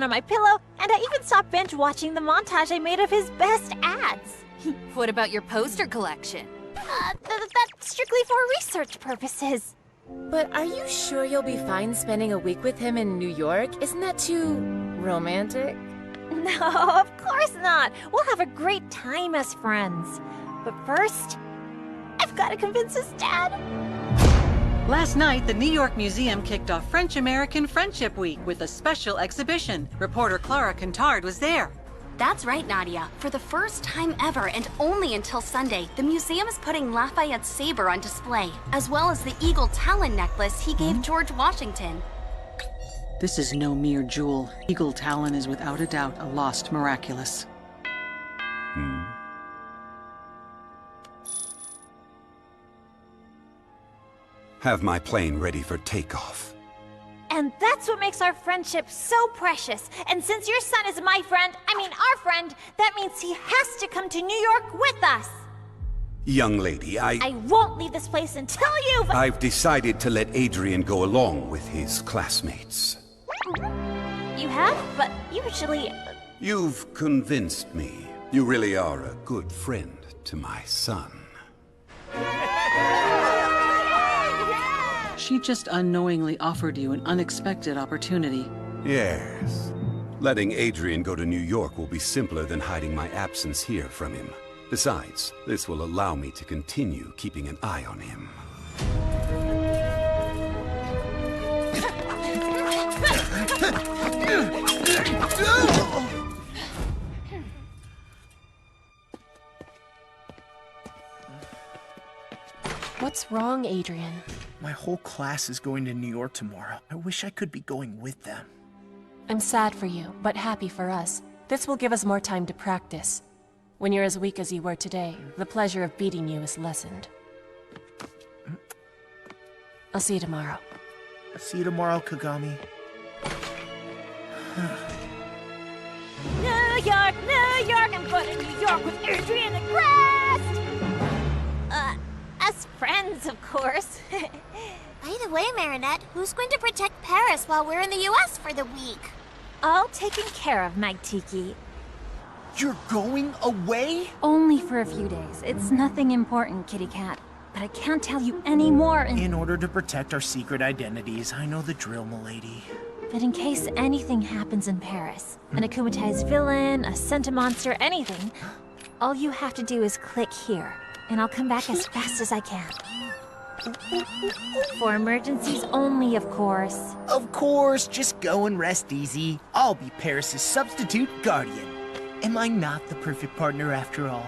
on my pillow, and I even stopped binge watching the montage I made of his best ads. What about your poster collection? That's strictly for research purposes. But are you sure you'll be fine spending a week with him in New York? Isn't that too romantic? No, of course not. We'll have a great time as friends. But first, I've got to convince his dad. Last night, the New York Museum kicked off French-American Friendship Week with a special exhibition. Reporter Clara Quintard was there. That's right, Nadia. For the first time ever, and only until Sunday, the museum is putting Lafayette's saber on display, as well as the eagle talon necklace he gave George Washington. This is no mere jewel. Eagle Talon is without a doubt a lost miraculous. Have my plane ready for takeoff. And that's what makes our friendship so precious. And since your son is my friend, our friend, that means he has to come to New York with us. Young lady, I won't leave this place until you've... I've decided to let Adrian go along with his classmates. You have? But usually... You've convinced me. You really are a good friend to my son. She just unknowingly offered you an unexpected opportunity. Yes. Letting Adrian go to New York will be simpler than hiding my absence here from him. Besides, this will allow me to continue keeping an eye on him. What's wrong, Adrian? My whole class is going to New York tomorrow. I wish I could be going with them. I'm sad for you, but happy for us. This will give us more time to practice. When you're as weak as you were today, the pleasure of beating you is lessened. I'll see you tomorrow. I'll see you tomorrow, Kagami. New York, I'm going to New York with Adrian and Crest! As friends, of course. By the way, Marinette, who's going to protect Paris while we're in the US for the week? All taken care of, Night Tiki. You're going away? Only for a few days. It's nothing important, Kitty Cat. But I can't tell you any more In order to protect our secret identities, I know the drill, milady. But in case anything happens in Paris, an akumatized villain, a centimonster, anything, all you have to do is click here, and I'll come back as fast as I can. For emergencies only, of course. Of course, just go and rest easy. I'll be Paris's substitute guardian. Am I not the perfect partner after all?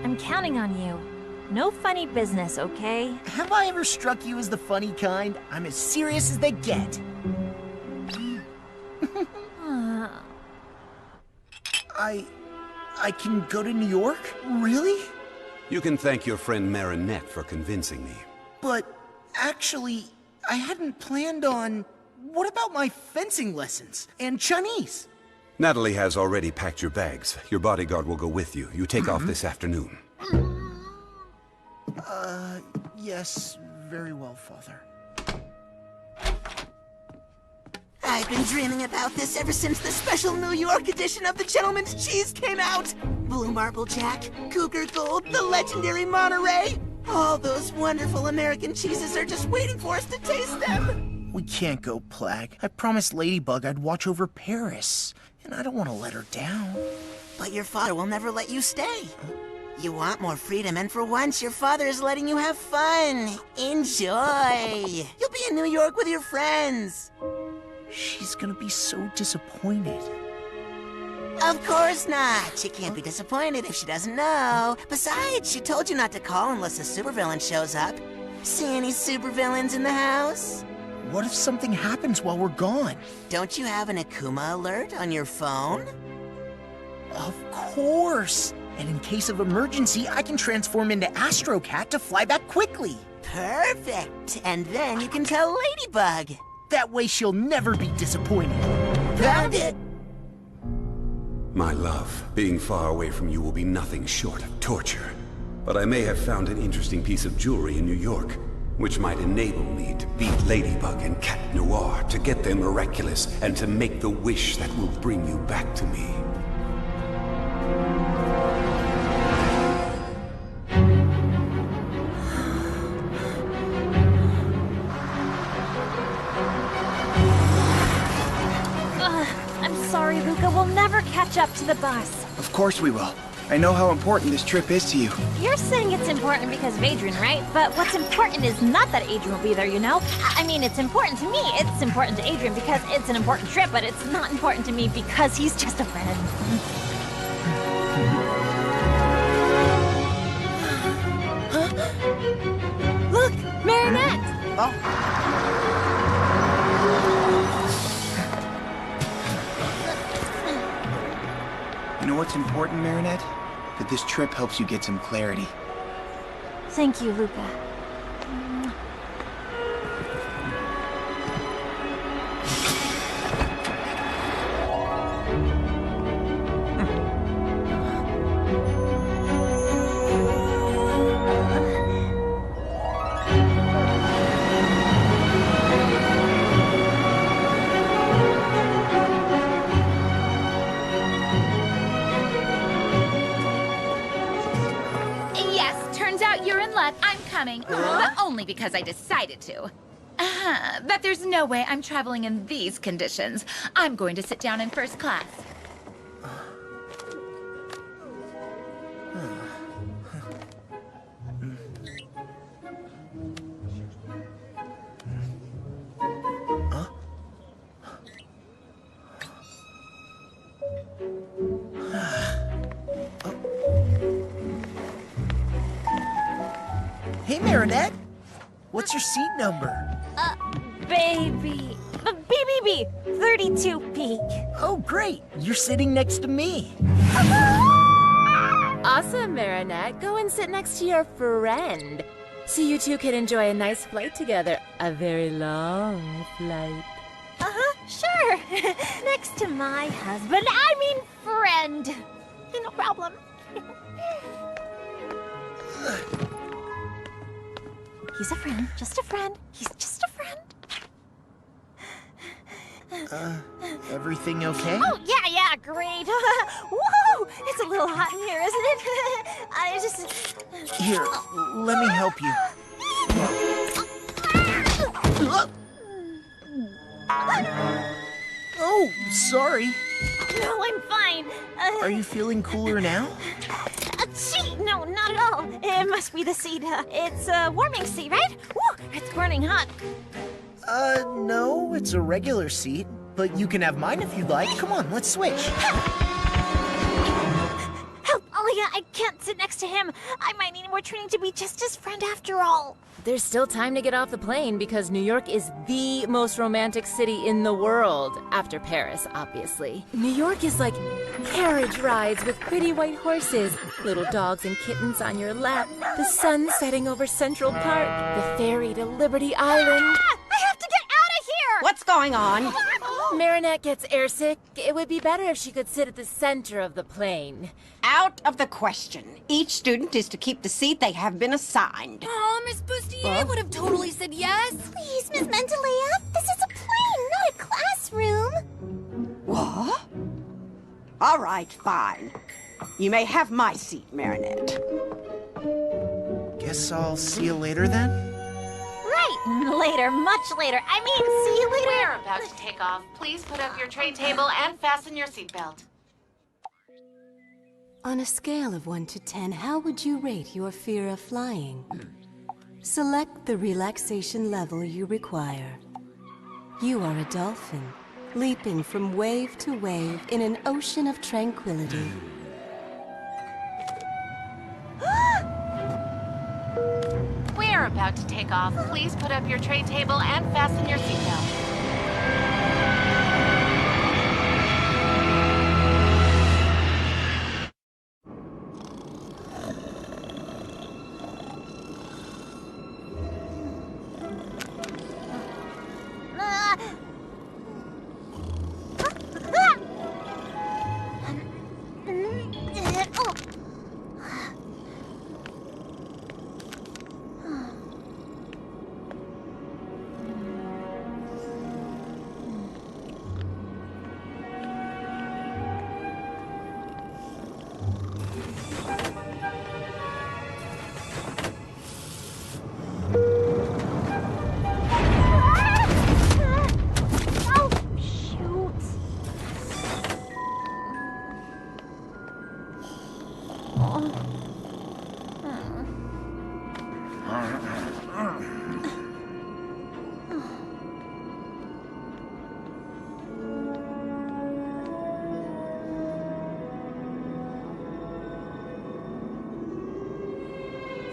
I'm counting on you. No funny business, okay? Have I ever struck you as the funny kind? I'm as serious as they get. I can go to New York? Really? You can thank your friend Marinette for convincing me. But actually, I hadn't planned on... What about my fencing lessons? And Chinese? Natalie has already packed your bags. Your bodyguard will go with you. You take off this afternoon. Yes, very well, Father. I've been dreaming about this ever since the special New York edition of the Gentleman's Cheese came out. Blue Marble Jack, Cougar Gold, the legendary Monterey. All those wonderful American cheeses are just waiting for us to taste them. We can't go, Plag. I promised Ladybug I'd watch over Paris, and I don't want to let her down. But your father will never let you stay. You want more freedom, and for once, your father is letting you have fun. Enjoy. You'll be in New York with your friends. She's gonna be so disappointed. Of course not. She can't be disappointed if she doesn't know. Besides, she told you not to call unless a supervillain shows up. See any supervillains in the house? What if something happens while we're gone? Don't you have an Akuma alert on your phone? Of course! And in case of emergency, I can transform into Astro Cat to fly back quickly. Perfect! And then you can tell Ladybug. That way she'll never be disappointed. Found it! My love, being far away from you will be nothing short of torture. But I may have found an interesting piece of jewelry in New York. which might enable me to beat Ladybug and Cat Noir, to get their miraculous, and to make the wish that will bring you back to me. I'm sorry, Luca. We'll never catch up to the bus. Of course we will. I know how important this trip is to you. You're saying it's important because of Adrian, right? But what's important is not that Adrian will be there, you know? I mean, it's important to me. It's important to Adrian because it's an important trip, but it's not important to me because he's just a friend. Look! Marinette! Oh. You know what's important, Marinette? That this trip helps you get some clarity. Thank you, Luca. I'm coming, but only because I decided to. But there's no way I'm traveling in these conditions. I'm going to sit down in first class. Hey, Marinette! What's your seat number? Baby. BBB, 32 peak. Oh, great! You're sitting next to me. Awesome, Marinette. Go and sit next to your friend. So you two can enjoy a nice flight together. A very long flight. Sure. Next to my husband. I mean friend. No problem. He's a friend. Just a friend. He's just a friend. Everything okay? Oh, yeah, great. Whoa! It's a little hot in here, isn't it? I just... Here, let me help you. Oh, sorry. No, I'm fine. Are you feeling cooler now? Gee, no, not at all. It must be the seat. It's a warming seat, right? Woo, it's burning hot. No, it's a regular seat. But you can have mine if you'd like. Come on, let's switch. Help, Alia, I can't sit next to him. I might need more training to be just his friend after all. There's still time to get off the plane because New York is the most romantic city in the world, after Paris, obviously. New York is like carriage rides with pretty white horses, little dogs and kittens on your lap, the sun setting over Central Park, the ferry to Liberty Island. I have to get out of here! What's going on? Marinette gets airsick. It would be better if she could sit at the center of the plane. Out of the question. Each student is to keep the seat they have been assigned. Oh, Miss Bustier would have totally said yes. Please, Miss Mentalea, this is a plane, not a classroom. What? All right, fine. You may have my seat, Marinette. Guess I'll see you later then? Right, later, much later. I mean, see you later. We're about to take off. Please put up your tray table and fasten your seatbelt. On a scale of 1 to 10, how would you rate your fear of flying? Select the relaxation level you require. You are a dolphin, leaping from wave to wave in an ocean of tranquility. We're about to take off. Please put up your tray table and fasten your seatbelt.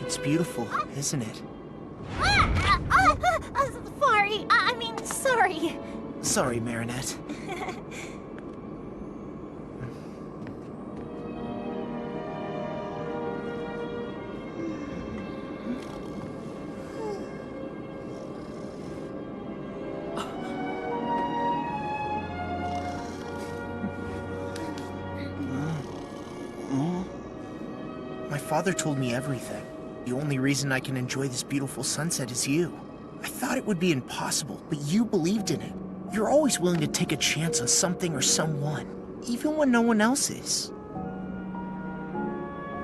It's beautiful, isn't it? Sorry. Sorry, Marinette. My father told me everything. The only reason I can enjoy this beautiful sunset is you. I thought it would be impossible, but you believed in it. You're always willing to take a chance on something or someone, even when no one else is.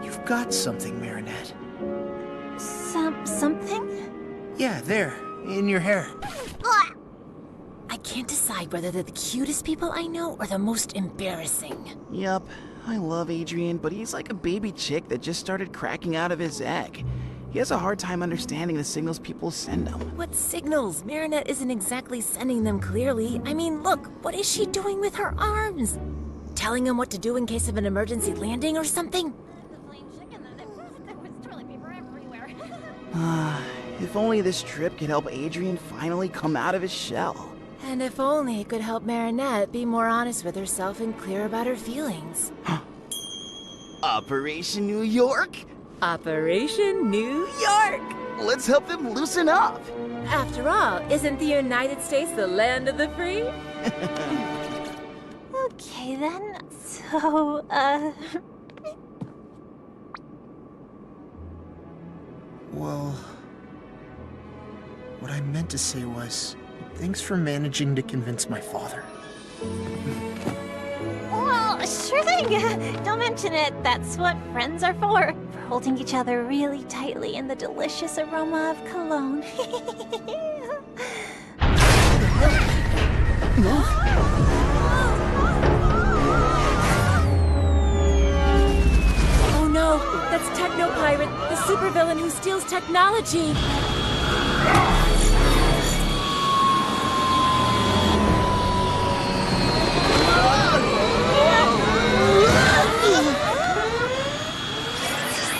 You've got something, Marinette. Something? Yeah, there, in your hair. I can't decide whether they're the cutest people I know or the most embarrassing. Yup, I love Adrian, but he's like a baby chick that just started cracking out of his egg. He has a hard time understanding the signals people send him. What signals? Marinette isn't exactly sending them clearly. I mean, look, what is she doing with her arms? Telling him what to do in case of an emergency landing or something? If only this trip could help Adrian finally come out of his shell. And if only it could help Marinette be more honest with herself and clear about her feelings. Operation New York? Operation New York! Let's help them loosen up! After all, isn't the United States the land of the free? Okay then, so, Well, what I meant to say was, thanks for managing to convince my father. Well, sure thing. Don't mention it. That's what friends are for. For holding each other really tightly in the delicious aroma of cologne. Oh no, that's Techno-Pirate, the supervillain who steals technology.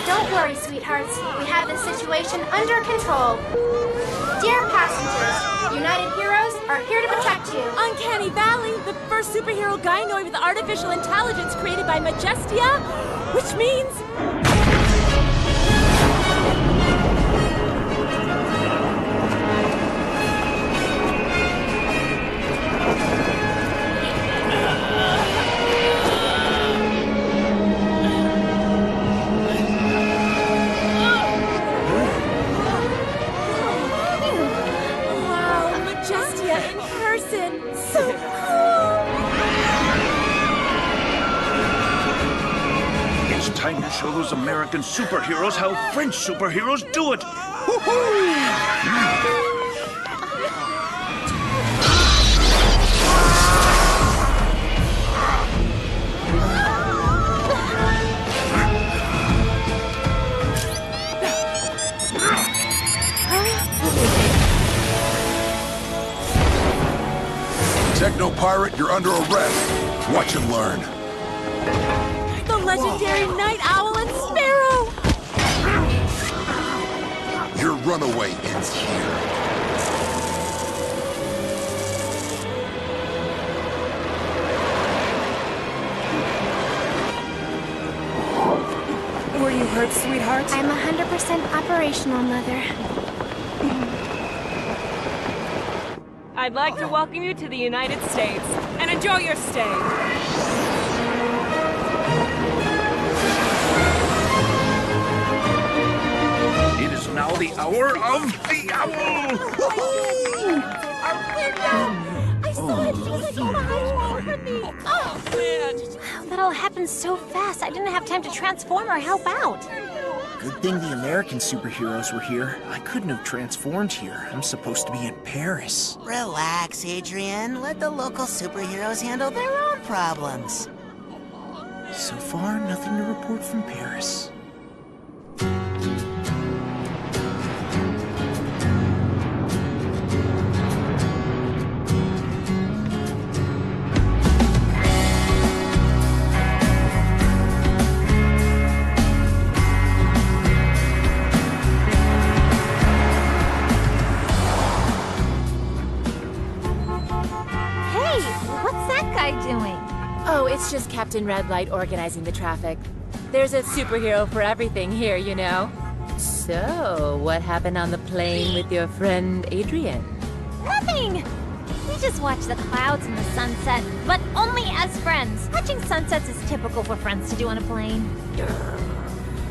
Don't worry, sweethearts. We have the situation under control. Dear passengers, United Heroes are here to protect you. Uncanny Valley, the first superhero gynoid with artificial intelligence created by Majestia, which means... Time to show those American superheroes how French superheroes do it! Techno-Pirate, you're under arrest. Watch and learn. The legendary Night Owl and Sparrow! Your runaway ends here. Were you hurt, sweetheart? I'm 100% operational, Mother. I'd like to welcome you to the United States, and enjoy your stay. It is now the hour of the owl! I saw it! She was like on a high from me! Oh, man! That all happened so fast, I didn't have time to transform or help out. Good thing the American superheroes were here. I couldn't have transformed here. I'm supposed to be in Paris. Relax, Adrian. Let the local superheroes handle their own problems. So far, nothing to report from Paris. Hey, what's that guy doing? Oh, it's just Captain Red Light organizing the traffic. There's a superhero for everything here, you know. So, what happened on the plane with your friend Adrian? Nothing! We just watch the clouds and the sunset, but only as friends. Watching sunsets is typical for friends to do on a plane.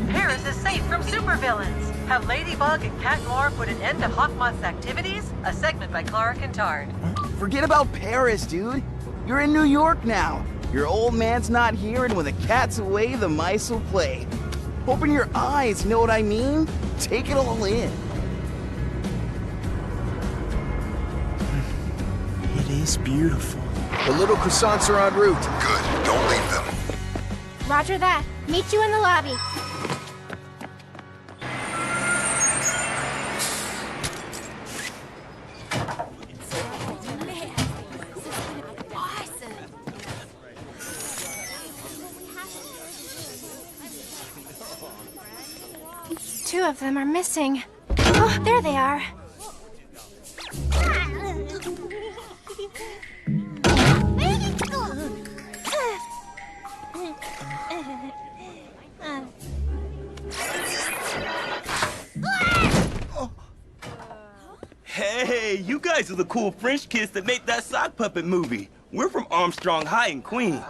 Paris is safe from supervillains. Have Ladybug and Cat Noir put an end to Hawkmoth's activities? A segment by Clara Kintard. Forget about Paris, dude. You're in New York now. Your old man's not here, and when the cat's away, the mice will play. Open your eyes, you know what I mean? Take it all in. It is beautiful. The little croissants are en route. Good. Don't leave them. Roger that. Meet you in the lobby. Two of them are missing. Oh, there they are. Hey, you guys are the cool French kids that made that sock puppet movie. We're from Armstrong High in Queens.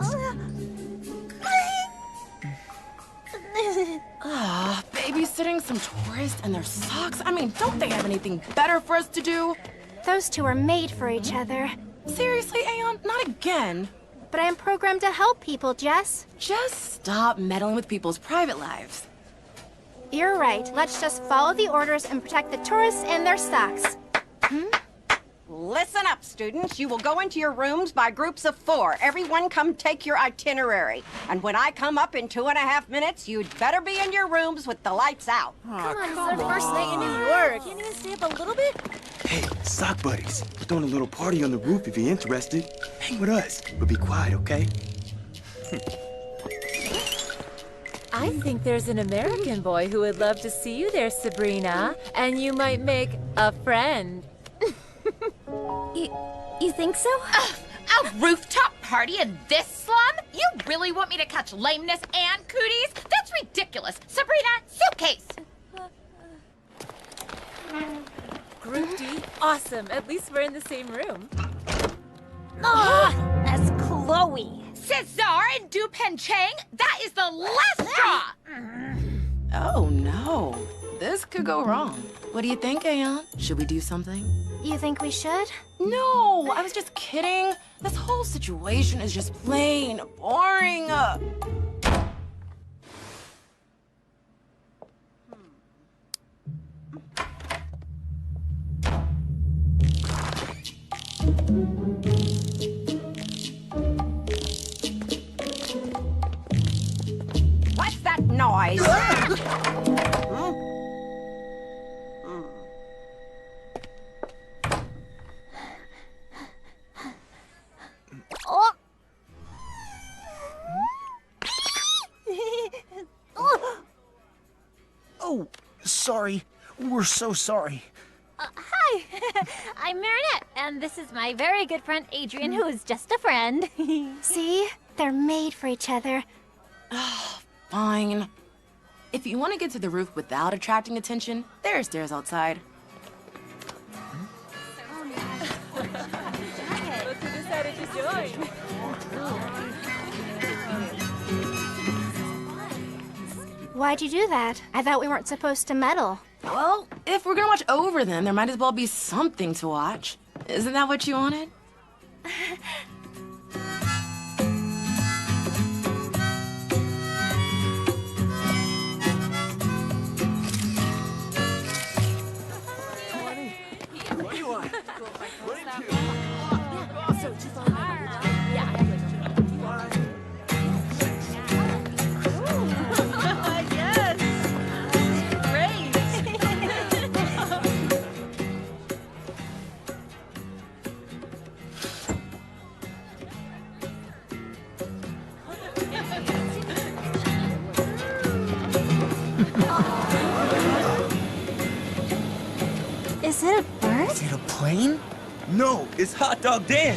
Babysitting some tourists and their socks? I mean, don't they have anything better for us to do? Those two are made for each other. Seriously, Aeon? Not again. But I am programmed to help people, Jess. Just stop meddling with people's private lives. You're right. Let's just follow the orders and protect the tourists and their socks. Listen up, students. You will go into your rooms by groups of 4. Everyone come take your itinerary. And when I come up in 2.5 minutes, you'd better be in your rooms with the lights out. Come on, it's our first night in New York. Can't even stay up a little bit? Hey, sock buddies. We're throwing a little party on the roof if you're interested. Hang with us, but be quiet, okay? I think there's an American boy who would love to see you there, Sabrina. And you might make a friend. You think so? A rooftop party in this slum? You really want me to catch lameness and cooties? That's ridiculous. Sabrina, suitcase. Group D, awesome. At least we're in the same room. That's Chloe. Cesar and Dupen Chang, that is the last straw. Oh, no. This could go wrong. What do you think, Aeon? Should we do something? You think we should? No, I was just kidding. This whole situation is just plain boring. What's that noise? Oh, sorry. We're so sorry. Hi, I'm Marinette, and this is my very good friend Adrian, who is just a friend. See? They're made for each other. Fine. If you want to get to the roof without attracting attention, there are stairs outside. Look who decided to join. Why'd you do that? I thought we weren't supposed to meddle. Well, if we're gonna watch over them, there might as well be something to watch. Isn't that what you wanted? What do you want? Is it a bird? Is it a plane? No, it's Hot Dog Dan.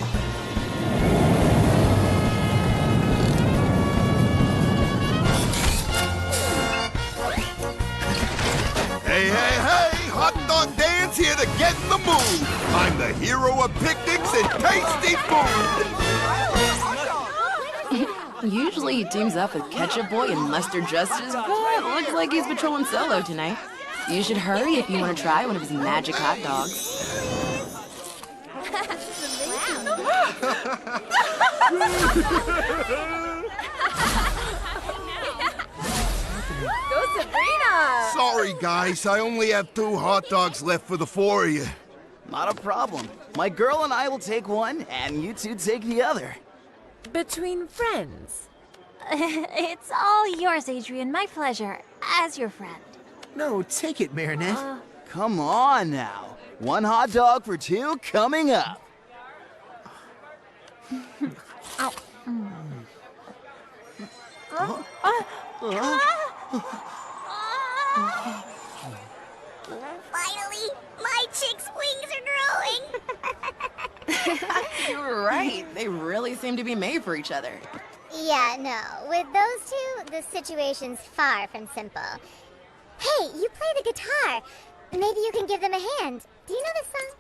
dog dance here to get in the mood. I'm the hero of picnics and tasty food. Usually he teams up with Ketchup Boy and Mustard Justice, but looks like he's patrolling solo tonight. You should hurry if you want to try one of his magic hot dogs. Go Sabrina! Sorry, guys. I only have 2 hot dogs left for the 4 of you. Not a problem. My girl and I will take one, and you two take the other. Between friends. It's all yours, Adrian. My pleasure. As your friend. No, take it, Marinette. Come on now. 1 hot dog for 2 coming up. Ow. Finally, my chick's wings are growing. You were right. They really seem to be made for each other. Yeah, no. With those two, the situation's far from simple. Hey, you play the guitar. Maybe you can give them a hand. Do you know this song?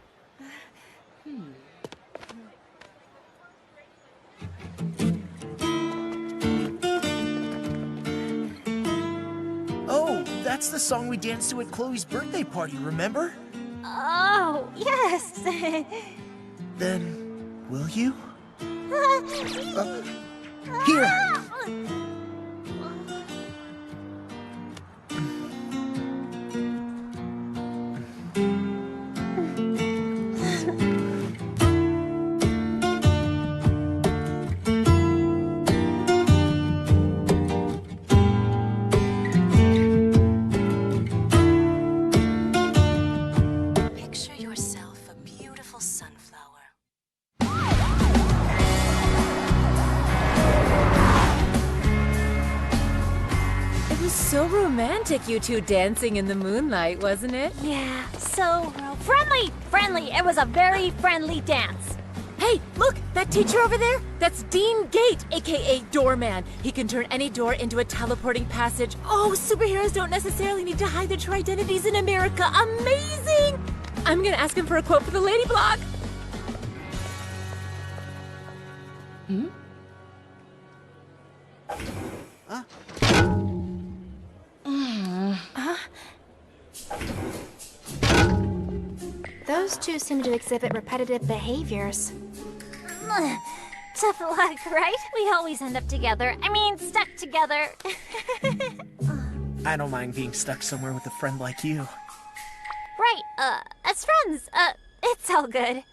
Oh, that's the song we danced to at Chloe's birthday party, remember? Oh, yes. Then, will you? Here. Picture yourself a beautiful sunflower. It was so romantic, you two dancing in the moonlight, wasn't it? Yeah, so friendly. Friendly. It was a very friendly dance. Hey, look, that teacher over there? That's Dean Gate, aka Doorman. He can turn any door into a teleporting passage. Oh, superheroes don't necessarily need to hide their true identities in America. Amazing! I'm gonna ask him for a quote for the Lady Blog. Those two seem to exhibit repetitive behaviors. Tough luck, right? We always end up together. I mean, stuck together. I don't mind being stuck somewhere with a friend like you. Right, as friends, it's all good.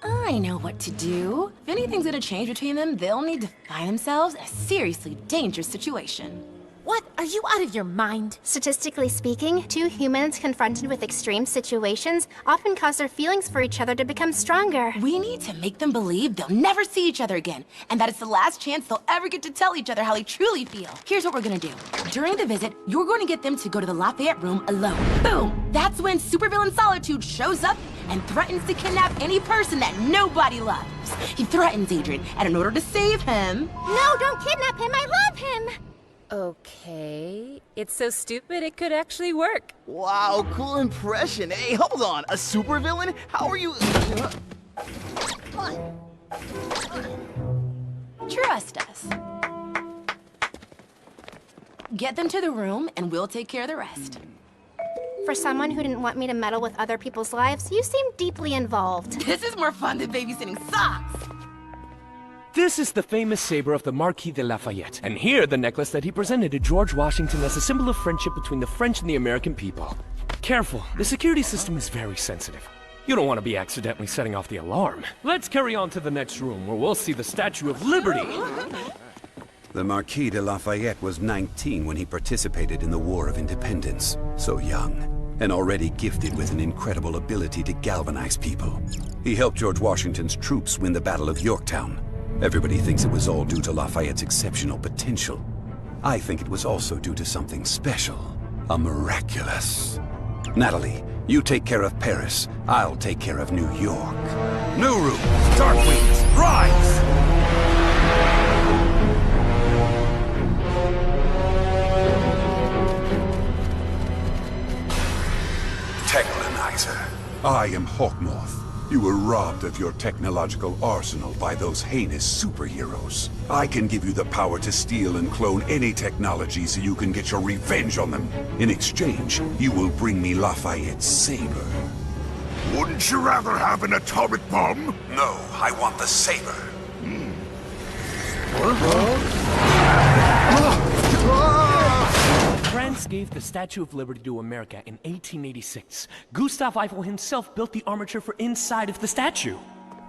I know what to do. If anything's gonna change between them, they'll need to find themselves in a seriously dangerous situation. What? Are you out of your mind? Statistically speaking, two humans confronted with extreme situations often cause their feelings for each other to become stronger. We need to make them believe they'll never see each other again, and that it's the last chance they'll ever get to tell each other how they truly feel. Here's what we're gonna do. During the visit, you're going to get them to go to the Lafayette room alone. Boom! That's when supervillain Solitude shows up and threatens to kidnap any person that nobody loves. He threatens Adrian, and in order to save him... No, don't kidnap him! I love him! Okay, it's so stupid it could actually work. Wow, cool impression. Hey, hold on. A supervillain? How are you... Trust us. Get them to the room, and we'll take care of the rest. For someone who didn't want me to meddle with other people's lives, you seem deeply involved. This is more fun than babysitting socks. This is the famous saber of the Marquis de Lafayette, and here the necklace that he presented to George Washington as a symbol of friendship between the French and the American people. Careful, the security system is very sensitive. You don't want to be accidentally setting off the alarm. Let's carry on to the next room, where we'll see the Statue of Liberty. The Marquis de Lafayette was 19 when he participated in the War of Independence. So young, and already gifted with an incredible ability to galvanize people. He helped George Washington's troops win the Battle of Yorktown. Everybody thinks it was all due to Lafayette's exceptional potential. I think it was also due to something special, a miraculous. Natalie, you take care of Paris. I'll take care of New York. New room, Darkwings, rise! I am Hawkmoth. You were robbed of your technological arsenal by those heinous superheroes. I can give you the power to steal and clone any technology so you can get your revenge on them. In exchange, you will bring me Lafayette's saber. Wouldn't you rather have an atomic bomb? No, I want the saber. France gave the Statue of Liberty to America in 1886. Gustav Eiffel himself built the armature for inside of the statue.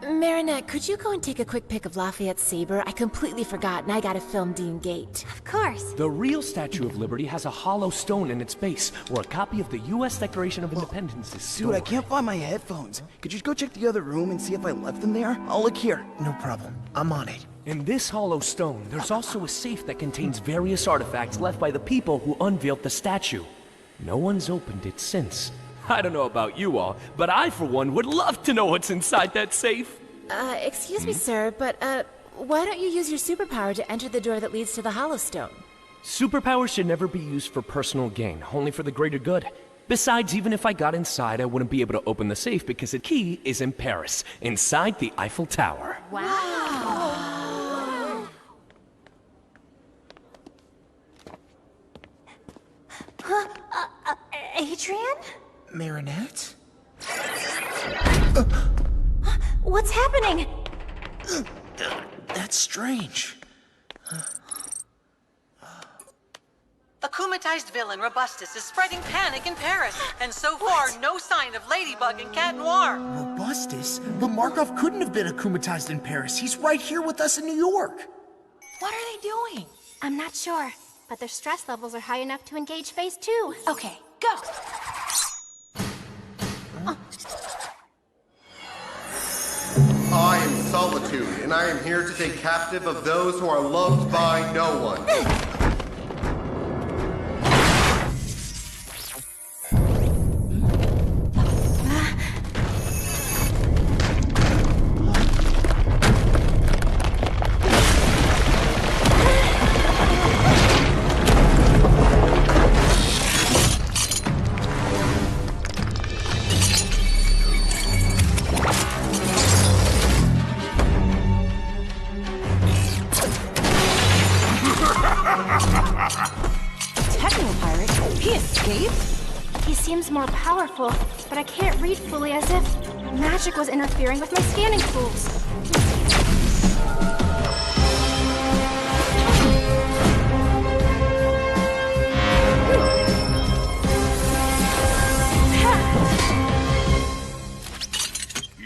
Marinette, could you go and take a quick pic of Lafayette's saber? I completely forgot, and I gotta film Dean Gate. Of course. The real Statue of Liberty has a hollow stone in its base, where a copy of the U.S. Declaration of Independence is stored. Dude, I can't find my headphones. Could you go check the other room and see if I left them there? I'll look here. No problem. I'm on it. In this hollow stone, there's also a safe that contains various artifacts left by the people who unveiled the statue. No one's opened it since. I don't know about you all, but I, for one, would love to know what's inside that safe. Excuse me, sir, but, why don't you use your superpower to enter the door that leads to the hollow stone? Superpowers should never be used for personal gain, only for the greater good. Besides, even if I got inside, I wouldn't be able to open the safe because the key is in Paris, inside the Eiffel Tower. Wow. Adrian? Marinette? What's happening? That's strange. Akumatized villain Robustus is spreading panic in Paris, and so far, no sign of Ladybug and Cat Noir. Robustus? But Markov couldn't have been akumatized in Paris. He's right here with us in New York. What are they doing? I'm not sure, but their stress levels are high enough to engage phase 2. Okay, go! I am Solitude, and I am here to take captive of those who are loved by no one. He seems more powerful, but I can't read fully, as if magic was interfering with my scanning tools.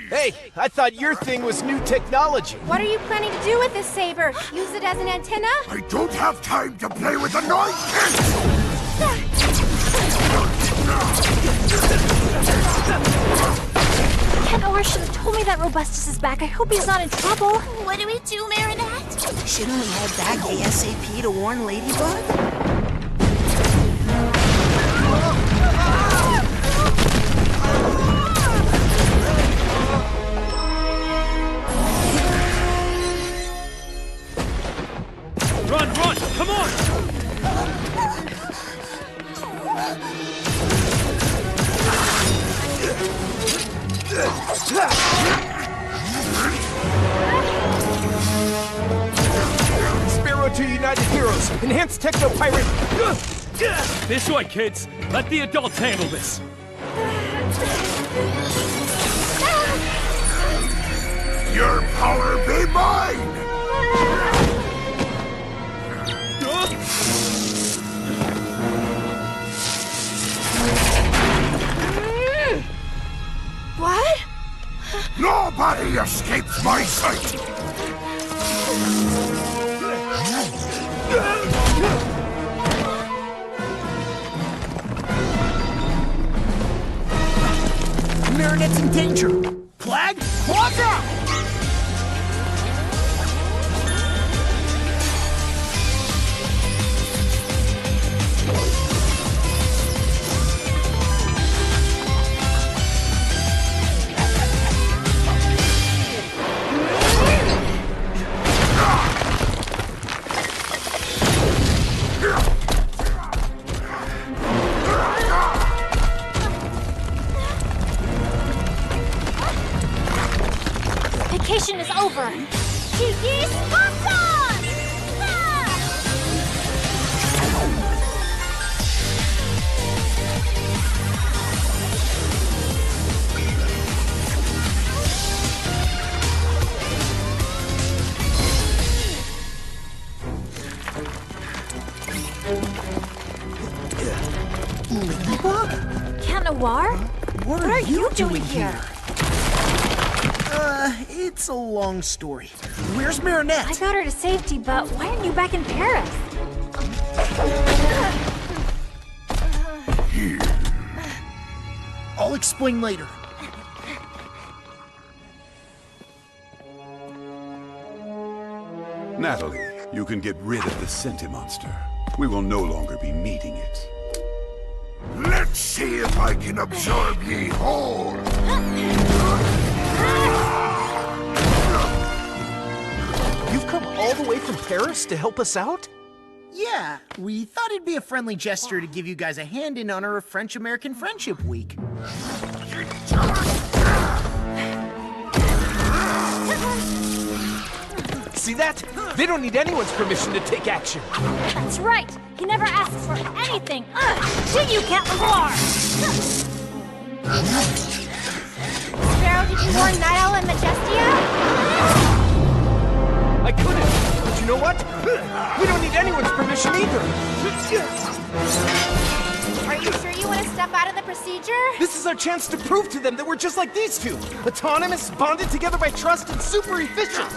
Hey, I thought your thing was new technology. What are you planning to do with this saber? Use it as an antenna? I don't have time to play with the noise! Cat Noir should have told me that Robustus is back. I hope he's not in trouble. What do we do, Marinette? Shouldn't we head back ASAP to warn Ladybug? Run, run! Come on! Sparrow to United Heroes! Enhanced Techno Pirate! This way, kids! Let the adults handle this! Your power be mine! What? Nobody escapes my sight! Marinette's in danger! Flag, watch out! over. Tiki Sponson! Ladybug? Cat Noir? What are you doing here? It's a long story. Where's Marinette? I got her to safety, but why aren't you back in Paris? I'll explain later. Natalie, you can get rid of the Sentimonster. We will no longer be meeting it. Let's see if I can absorb ye whole. You've come all the way from Paris to help us out? Yeah, we thought it'd be a friendly gesture to give you guys a hand in honor of French-American Friendship Week. See that? They don't need anyone's permission to take action. That's right. He never asks for anything. Do you, Cat Noir? Sparrow, did you warn Night Owl and Majestia? I couldn't, but you know what? We don't need anyone's permission either. Are you sure you want to step out of the procedure? This is our chance to prove to them that we're just like these two. Autonomous, bonded together by trust, and super efficient.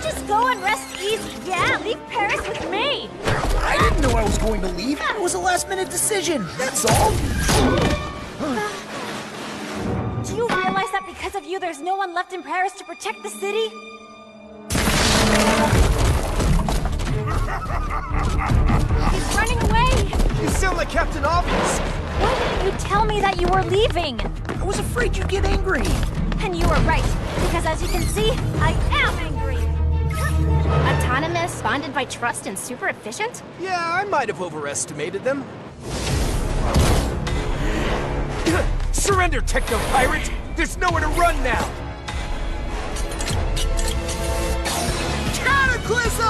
Just go and rest easy. Yeah, leave Paris with me. I didn't know I was going to leave. It was a last-minute decision, that's all. Do you realize that because of you, there's no one left in Paris to protect the city? He's running away! You sound like Captain Obvious. Why didn't you tell me that you were leaving? I was afraid you'd get angry. And you were right, because as you can see, I am angry. Autonomous, bonded by trust, and super efficient? Yeah, I might have overestimated them. Surrender, Techno-Pirate! There's nowhere to run now! Cataclysm!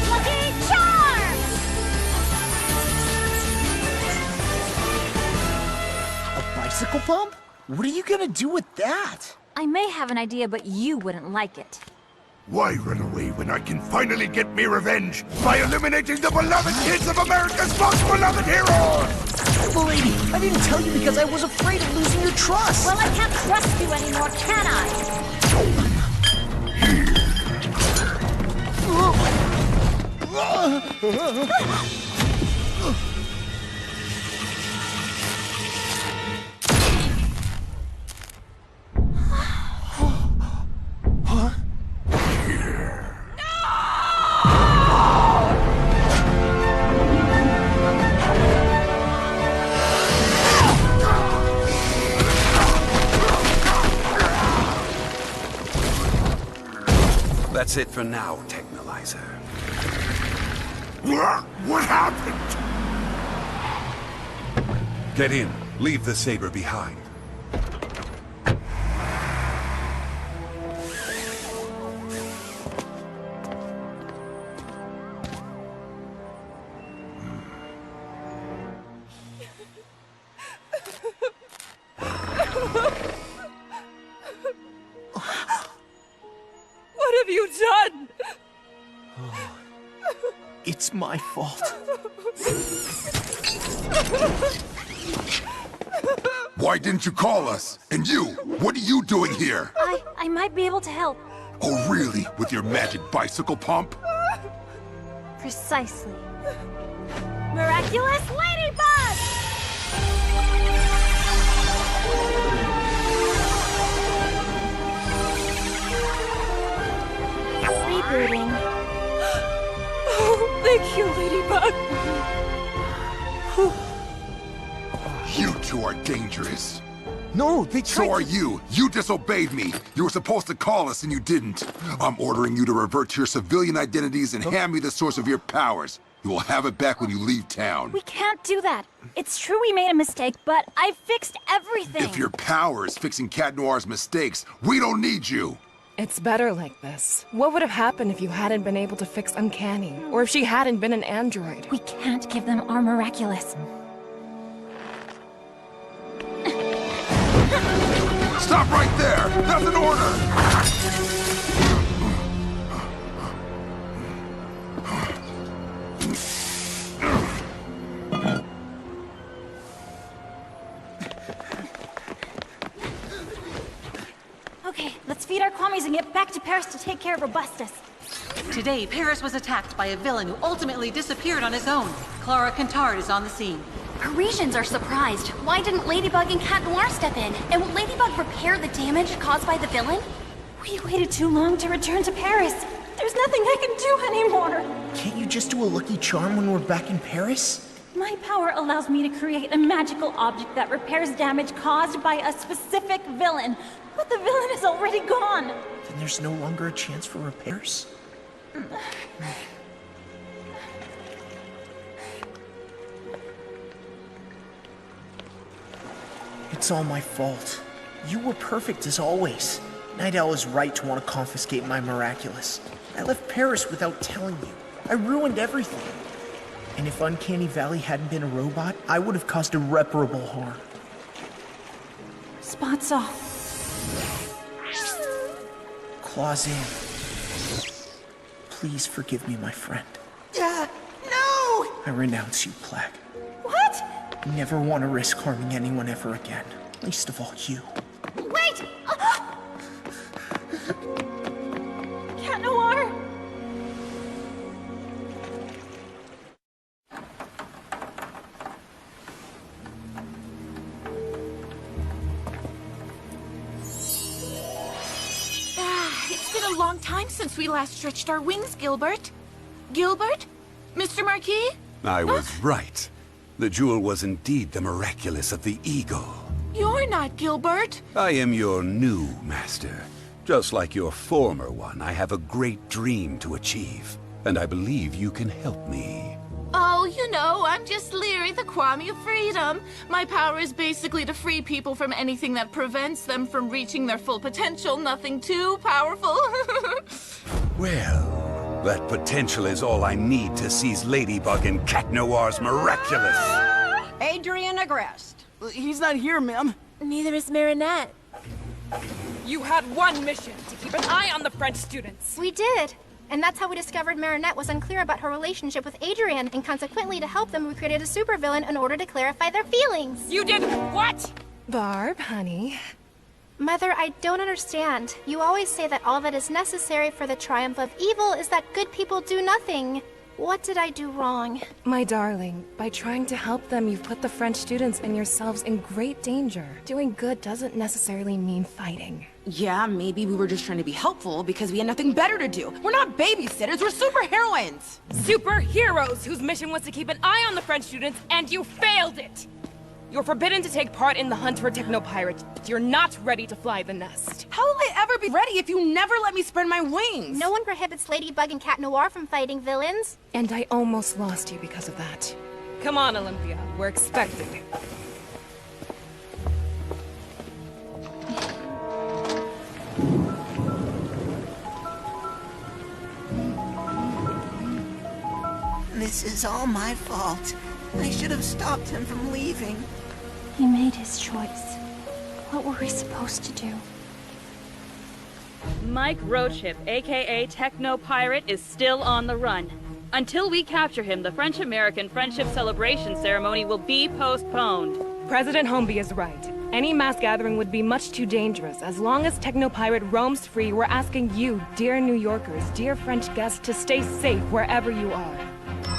Lucky Charm! A bicycle pump? What are you gonna do with that? I may have an idea, but you wouldn't like it. Why run away when I can finally get me revenge by eliminating the beloved kids of America's most beloved heroes? Well, lady, I didn't tell you because I was afraid of losing your trust. Well, I can't trust you anymore, can I? That's it for now, Technolyzer. What happened? Get in. Leave the saber behind. What have you done? It's my fault. Why didn't you call us? And you, what are you doing here? I might be able to help. Oh, really? With your magic bicycle pump? Precisely. Miraculous Ladybug! Rebooting. Oh, thank you, Ladybug. You two are dangerous. No, they tried So are you. You disobeyed me. You were supposed to call us and you didn't. I'm ordering you to revert to your civilian identities and hand me the source of your powers. You will have it back when you leave town. We can't do that. It's true we made a mistake, but I've fixed everything. If your power is fixing Cat Noir's mistakes, we don't need you. It's better like this. What would have happened if you hadn't been able to fix Uncanny? Or if she hadn't been an android? We can't give them our miraculous. Stop right there! That's an order! Okay, let's feed our commies and get back to Paris to take care of Robustus. Today, Paris was attacked by a villain who ultimately disappeared on his own. Clara Contard is on the scene. Parisians are surprised. Why didn't Ladybug and Cat Noir step in? And will Ladybug repair the damage caused by the villain? We waited too long to return to Paris. There's nothing I can do anymore. Can't you just do a lucky charm when we're back in Paris? My power allows me to create a magical object that repairs damage caused by a specific villain. But the villain is already gone. Then there's no longer a chance for repairs? It's all my fault. You were perfect as always. Night Owl is right to want to confiscate my miraculous. I left Paris without telling you. I ruined everything. And if Uncanny Valley hadn't been a robot, I would have caused irreparable harm. Spots off. Claws in. Please forgive me, my friend. No! I renounce you, Plague. What? Never want to risk harming anyone ever again. Least of all you. Wait! Cat Noir! It's been a long time since we last stretched our wings, Gilbert. Gilbert? Mr. Marquis? I was right. The jewel was indeed the miraculous of the eagle. You're not Gilbert. I am your new master. Just like your former one, I have a great dream to achieve. And I believe you can help me. Oh, you know, I'm just Leary, the Kwame of Freedom. My power is basically to free people from anything that prevents them from reaching their full potential. Nothing too powerful. Well, that potential is all I need to seize Ladybug and Cat Noir's miraculous. Adrian Agreste. He's not here, ma'am. Neither is Marinette. You had one mission, to keep an eye on the French students. We did. And that's how we discovered Marinette was unclear about her relationship with Adrian, and consequently to help them we created a supervillain in order to clarify their feelings. You did what? Barb, honey. Mother, I don't understand. You always say that all that is necessary for the triumph of evil is that good people do nothing. What did I do wrong? My darling, by trying to help them, you've put the French students and yourselves in great danger. Doing good doesn't necessarily mean fighting. Yeah, maybe we were just trying to be helpful because we had nothing better to do. We're not babysitters, we're superheroines. Superheroes whose mission was to keep an eye on the French students, and you failed it! You're forbidden to take part in the hunt for Technopirate. You're not ready to fly the nest. How will I ever be ready if you never let me spread my wings? No one prohibits Ladybug and Cat Noir from fighting villains. And I almost lost you because of that. Come on, Olympia. We're expected. This is all my fault. I should have stopped him from leaving. He made his choice. What were we supposed to do? Mike Roadship, aka Techno Pirate, is still on the run. Until we capture him, the French-American Friendship Celebration ceremony will be postponed. President Homeby is right. Any mass gathering would be much too dangerous. As long as Technopirate roams free, we're asking you, dear New Yorkers, dear French guests, to stay safe wherever you are.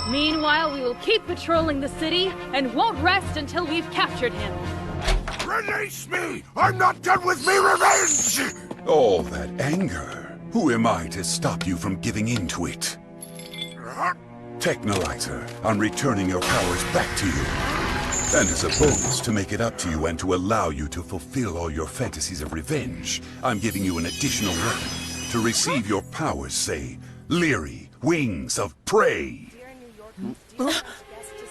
Meanwhile, we will keep patrolling the city and won't rest until we've captured him. Release me! I'm not done with me revenge! All that anger. Who am I to stop you from giving in to it? Technolyzer, I'm returning your powers back to you. And as a bonus to make it up to you and to allow you to fulfill all your fantasies of revenge, I'm giving you an additional weapon. To receive your powers, say, Leary, Wings of Prey.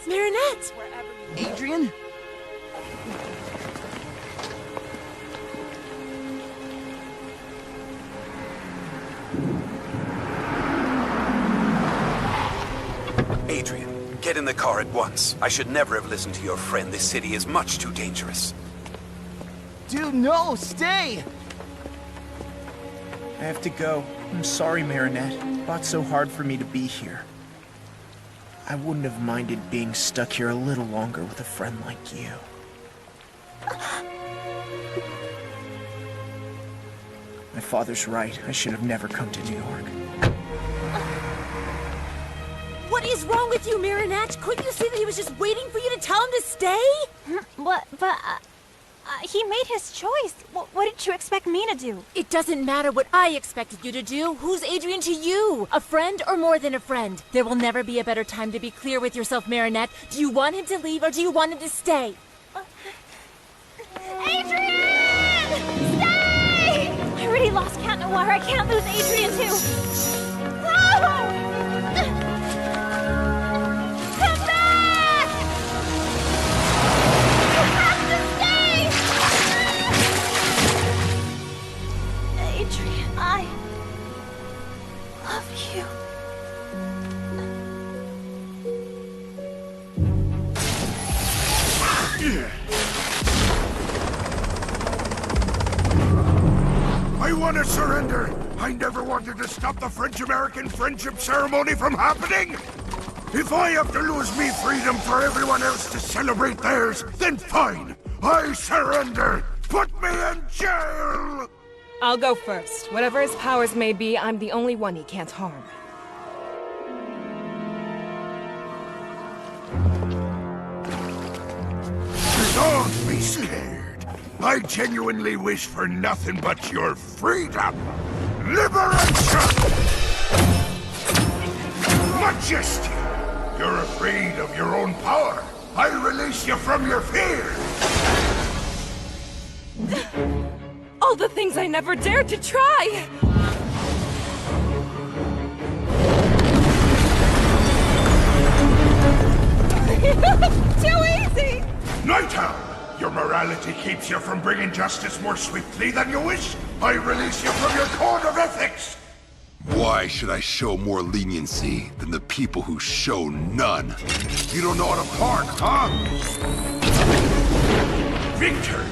Marinette! Adrian? Adrian, get in the car at once. I should never have listened to your friend. This city is much too dangerous. Dude, no, stay! I have to go. I'm sorry, Marinette. It fought so hard for me to be here. I wouldn't have minded being stuck here a little longer with a friend like you. My father's right. I should have never come to New York. What is wrong with you, Marinette? Couldn't you see that he was just waiting for you to tell him to stay? He made his choice. What did you expect me to do? It doesn't matter what I expected you to do. Who's Adrian to you? A friend or more than a friend? There will never be a better time to be clear with yourself, Marinette. Do you want him to leave or do you want him to stay? Adrian! Stay! I already lost Cat Noir. I can't lose Adrian too. No! Come back! You have to stay! Adrian, I love you. I want to surrender. I never wanted to stop the French-American friendship ceremony from happening. If I have to lose me freedom for everyone else to celebrate theirs, then fine. I surrender. Put me in jail. I'll go first. Whatever his powers may be, I'm the only one he can't harm. Don't be scared. I genuinely wish for nothing but your freedom. Liberation! Majesty! You're afraid of your own power. I release you from your fear. All the things I never dared to try! Too easy! Night Owl! Your morality keeps you from bringing justice more swiftly than you wish. I release you from your code of ethics. Why should I show more leniency than the people who show none? You don't know how to park, huh? Victor,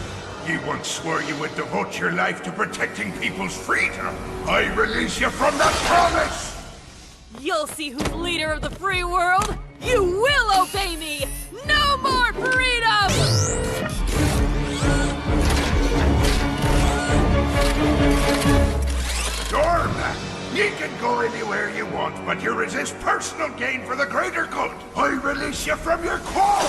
you once swore you would devote your life to protecting people's freedom. I release you from that promise! You'll see who's leader of the free world! You will obey me! No more freedom! Doorman, you can go anywhere you want, but you resist personal gain for the greater good. I release you from your call!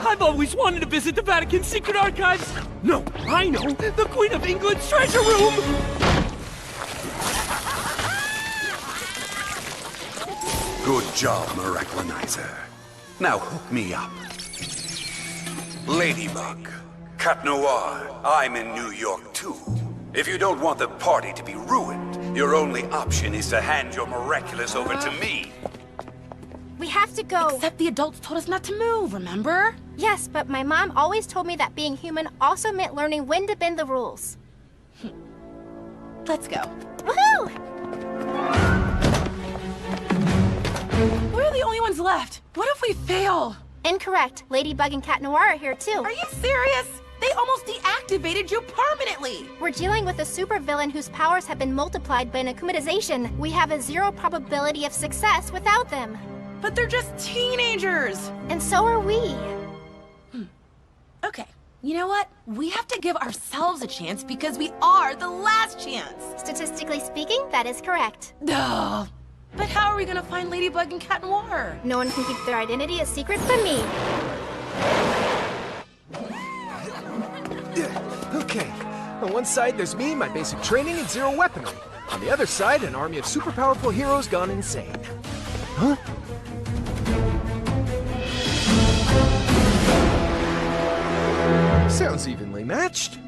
I've always wanted to visit the Vatican Secret Archives! No, I know! The Queen of England's treasure room! Good job, Miraculanizer. Now hook me up. Ladybug, Cat Noir, I'm in New York too. If you don't want the party to be ruined, your only option is to hand your miraculous over to me. We have to go. Except the adults told us not to move, remember? Yes, but my mom always told me that being human also meant learning when to bend the rules. Let's go. Woohoo! We're the only ones left. What if we fail? Incorrect. Ladybug and Cat Noir are here too. Are you serious? They almost deactivated you permanently! We're dealing with a supervillain whose powers have been multiplied by an akumatization. We have a 0 probability of success without them. But they're just teenagers! And so are we. Okay, you know what? We have to give ourselves a chance because we are the last chance! Statistically speaking, that is correct. Duh! But how are we gonna find Ladybug and Cat Noir? No one can keep their identity a secret from me. Okay. On one side, there's me, my basic training, and 0 weaponry. On the other side, an army of super powerful heroes gone insane. Huh? Sounds evenly matched.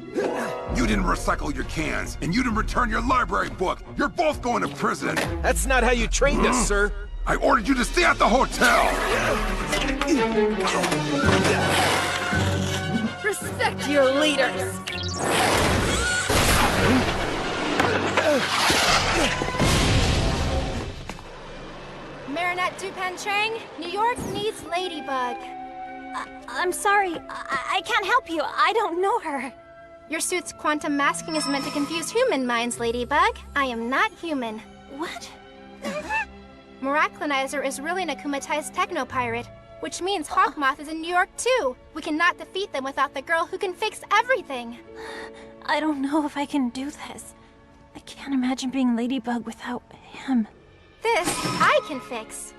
You didn't recycle your cans, and you didn't return your library book. You're both going to prison. That's not how you trained us, sir. I ordered you to stay at the hotel! Respect your leaders! Marinette Dupan-Chang, New York needs Ladybug. I'm sorry. I can't help you. I don't know her. Your suit's quantum masking is meant to confuse human minds, Ladybug. I am not human. What? Miraclinizer is really an akumatized techno-pirate, which means Hawkmoth is in New York too. We cannot defeat them without the girl who can fix everything. I don't know if I can do this. I can't imagine being Ladybug without him. This, I can fix.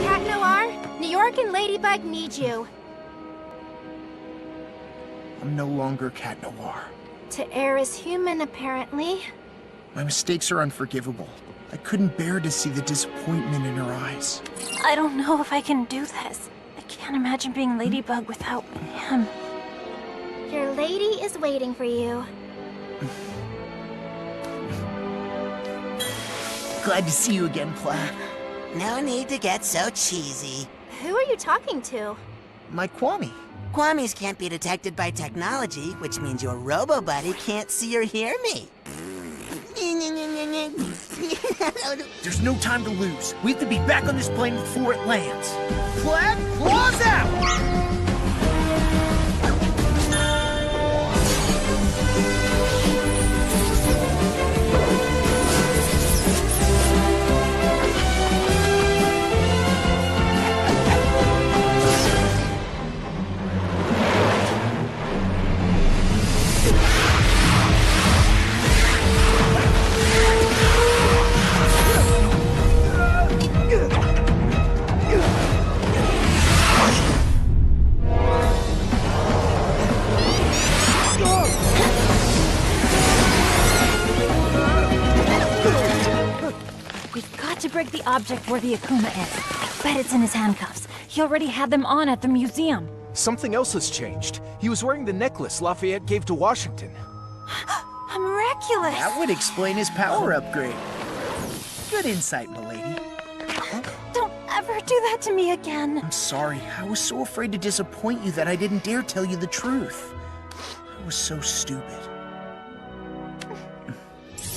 Cat Noir, New York and Ladybug need you. I'm no longer Cat Noir. To err is human, apparently. My mistakes are unforgivable. I couldn't bear to see the disappointment in her eyes. I don't know if I can do this. I can't imagine being Ladybug without him. Your lady is waiting for you. Glad to see you again, Plaid. No need to get so cheesy. Who are you talking to? My Kwame. Kwamis can't be detected by technology, which means your robo-buddy can't see or hear me. There's no time to lose. We have to be back on this plane before it lands. Plaid, claws out! Break the object where the Akuma is. I bet it's in his handcuffs. He already had them on at the museum. Something else has changed. He was wearing the necklace Lafayette gave to Washington. Miraculous! That would explain his power upgrade. Good insight, milady. Don't ever do that to me again. I'm sorry. I was so afraid to disappoint you that I didn't dare tell you the truth. I was so stupid.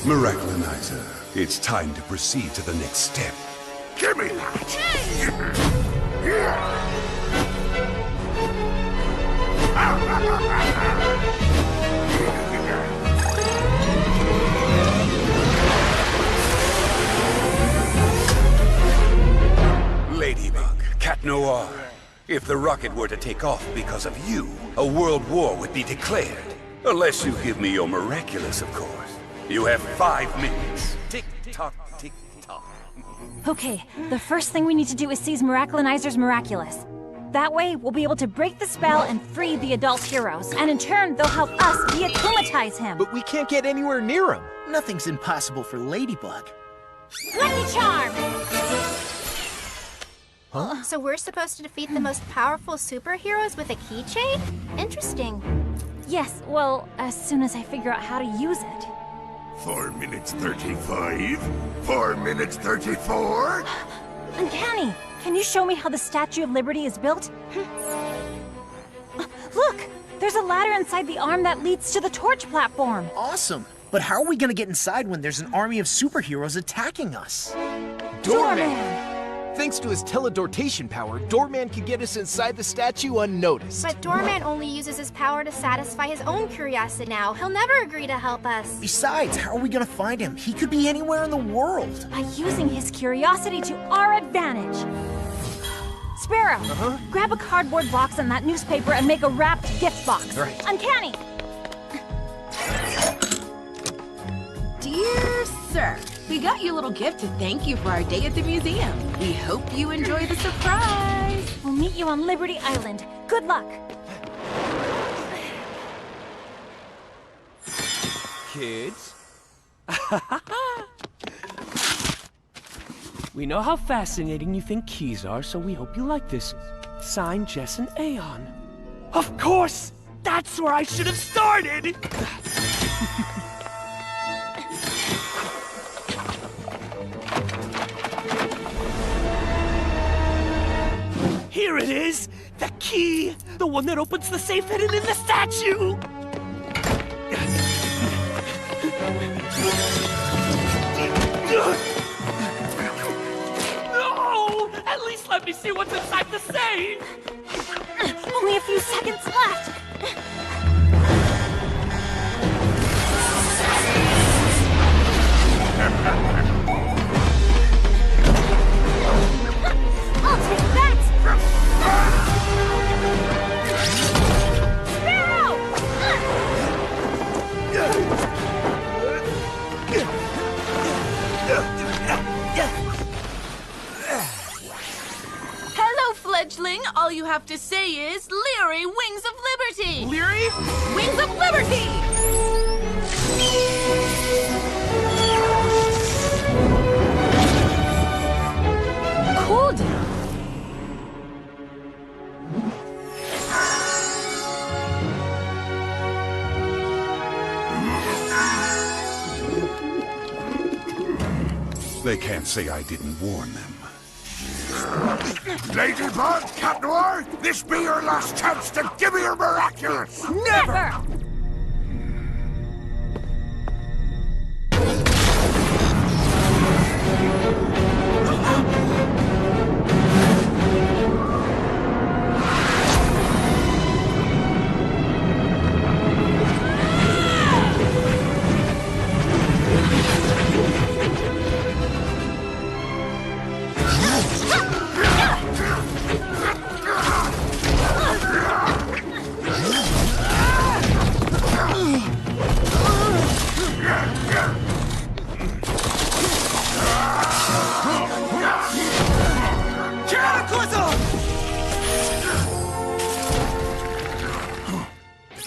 Miraclinizer, it's time to proceed to the next step. Give me that! Ladybug, Cat Noir, if the rocket were to take off because of you, a world war would be declared. Unless you give me your miraculous, of course. You have 5 minutes. Tick-tock, tick-tock. Okay, the first thing we need to do is seize Miraclinizer's Miraculous. That way, we'll be able to break the spell and free the adult heroes. And in turn, they'll help us de-akumatize him. But we can't get anywhere near him. Nothing's impossible for Ladybug. Lucky Charm! Huh? So we're supposed to defeat the most powerful superheroes with a keychain? Interesting. Yes, well, as soon as I figure out how to use it. 4 minutes 35? 4 minutes 34? Uncanny! Can you show me how the Statue of Liberty is built? Look! There's a ladder inside the arm that leads to the torch platform. Awesome! But how are we gonna get inside when there's an army of superheroes attacking us? Doorman! Thanks to his teledortation power, Doorman can get us inside the statue unnoticed. But Doorman only uses his power to satisfy his own curiosity now. He'll never agree to help us. Besides, how are we gonna find him? He could be anywhere in the world. By using his curiosity to our advantage. Sparrow, grab a cardboard box and that newspaper and make a wrapped gift box. Right. Uncanny! Dear sir, we got you a little gift to thank you for our day at the museum. We hope you enjoy the surprise. We'll meet you on Liberty Island. Good luck. Kids? We know how fascinating you think keys are, so we hope you like this. Signed, Jess and Aeon. Of course! That's where I should have started! Here it is! The key! The one that opens the safe hidden in the statue! No! At least let me see what's inside the safe! Only a few seconds left! I'll take that! Hello, fledgling. All you have to say is Leary Wings of Liberty. Leary? Wings of Liberty! Cool down. They can't say I didn't warn them. Ladybug, Cat Noir, this be your last chance to give me your miraculous! Never!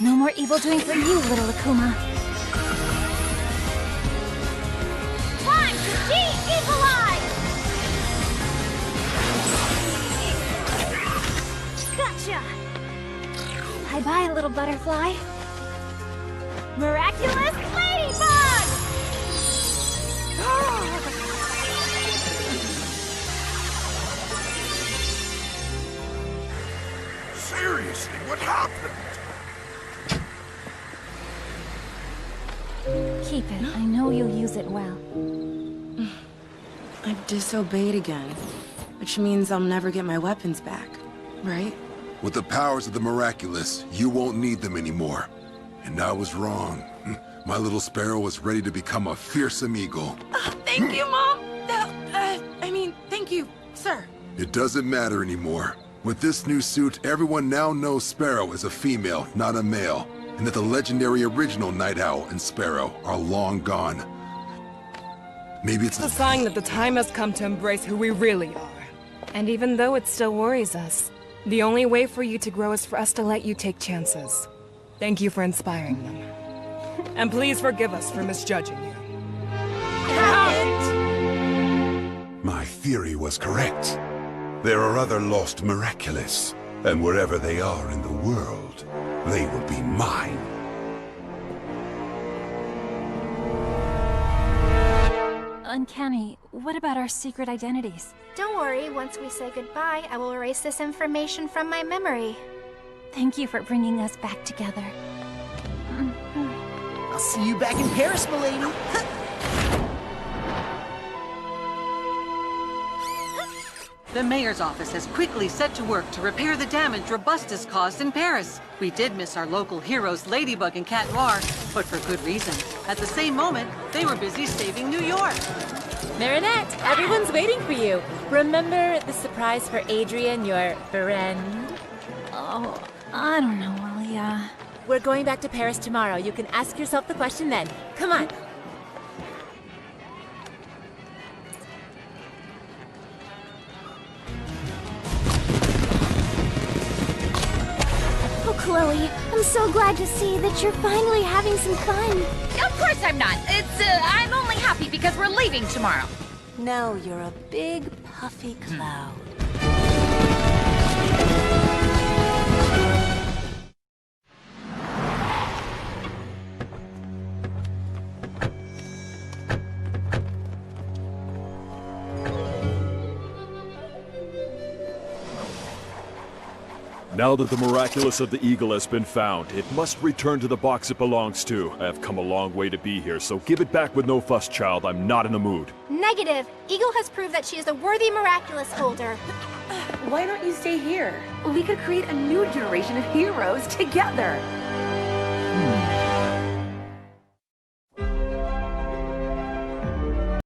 No more evil doing for you, little Akuma. Time to de-evilize! Gotcha! Bye-bye, little butterfly. Miraculous Ladybug! Seriously, what happened? Keep it. I know you'll use it well. I've disobeyed again, which means I'll never get my weapons back, right? With the powers of the miraculous, you won't need them anymore. And I was wrong. My little sparrow was ready to become a fearsome eagle. Thank you, Mom! Thank you, sir. It doesn't matter anymore. With this new suit, everyone now knows Sparrow is a female, not a male, and that the legendary original Night Owl and Sparrow are long gone. Maybe it's a sign that the time has come to embrace who we really are. And even though it still worries us, the only way for you to grow is for us to let you take chances. Thank you for inspiring them. And please forgive us for misjudging you. My theory was correct. There are other lost miraculous, and wherever they are in the world, they will be mine. Uncanny, what about our secret identities? Don't worry, once we say goodbye, I will erase this information from my memory. Thank you for bringing us back together. I'll see you back in Paris, m'lady. The mayor's office has quickly set to work to repair the damage Robustus caused in Paris. We did miss our local heroes Ladybug and Cat Noir, but for good reason. At the same moment, they were busy saving New York. Marinette, everyone's waiting for you. Remember the surprise for Adrian, your friend? Oh, I don't know, Alia. We're going back to Paris tomorrow. You can ask yourself the question then. Come on. Oh, Chloe, I'm so glad to see that you're finally having some fun. Of course I'm not. I'm only happy because we're leaving tomorrow. Now you're a big, puffy cloud. Now that the miraculous of the Eagle has been found, it must return to the box it belongs to. I have come a long way to be here, so give it back with no fuss, child. I'm not in the mood. Negative. Eagle has proved that she is a worthy miraculous holder. Why don't you stay here? We could create a new generation of heroes together.